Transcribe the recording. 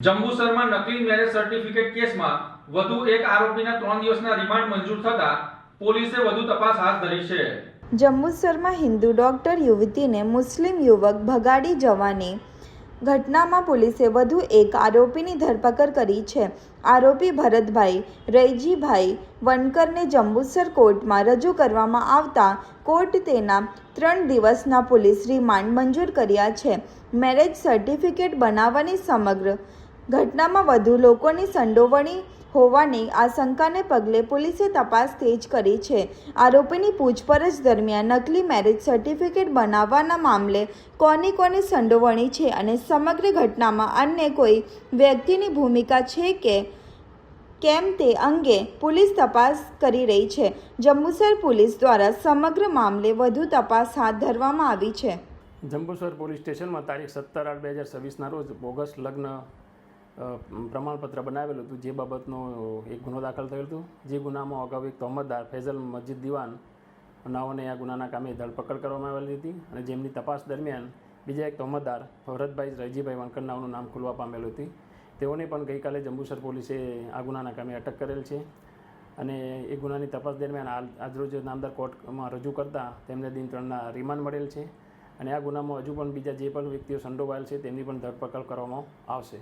જંબુસરમાં નકલી marriage certificate કેસમાં વધુ એક આરોપીના 3 દિવસના રિમાન્ડ મંજૂર થતા પોલીસે વધુ તપાસ હાથ ધરી છે। જંબુસરમાં હિન્દુ ડોક્ટર યુવતીને મુસ્લિમ યુવક ભગાડી જવાની ઘટનામાં પોલીસે વધુ એક આરોપીની ધરપકડ કરી છે। આરોપી ભરતભાઈ રૈજીભાઈ વનકરને જંબુસર કોર્ટમાં રજૂ કરવામાં આવતા કોર્ટ તેના 3 દિવસના પોલીસ રિમાન્ડ મંજૂર કર્યા છે। મેરેજ સર્ટિફિકેટ બનાવવાની સમગ્ર ઘટનામાં વધુ લોકોની સંડોવણી હોવાની આશંકાને પગલે પોલીસે તપાસ તેજ કરી છે। આરોપીની પૂછપરછ દરમિયાન નકલી મેરેજ સર્ટિફિકેટ બનાવવાના મામલે કોની સંડોવણી છે અને સમગ્ર ઘટનામાં અન્ય કોઈ વ્યક્તિની ભૂમિકા છે કે કેમ તે અંગે પોલીસ તપાસ કરી રહી છે। જંબુસર પોલીસ દ્વારા સમગ્ર મામલે વધુ તપાસ હાથ ધરવામાં આવી છે। જંબુસર પોલીસ સ્ટેશનમાં તારીખ 17/8/2024ના રોજ બોગસ લગ્ન પ્રમાણપત્ર બનાવેલું હતું, જે બાબતનો એક ગુનો દાખલ થયેલ હતો। જે ગુનામાં અગાઉ એક તહોમતદાર ફૈઝલ મસ્જિદ દીવાન નાઓને આ ગુનાના કામે ધરપકડ કરવામાં આવેલી હતી અને જેમની તપાસ દરમિયાન બીજા એક તહોમતદાર ભરતભાઈ રૈજીભાઈ વણકર નાઓનું નામ ખુલવા પામેલું હતું। તેઓને પણ ગઈકાલે જંબુસર પોલીસે આ ગુનાના કામે અટક કરેલ છે અને એ ગુનાની તપાસ દરમિયાન આજરોજ નામદાર કોર્ટમાં રજૂ કરતાં તેમને દિન 3ના રિમાન્ડ મળેલ છે અને આ ગુનામાં હજુ પણ બીજા જે પણ વ્યક્તિઓ સંડોવાયેલ છે તેમની પણ ધરપકડ કરવામાં આવશે।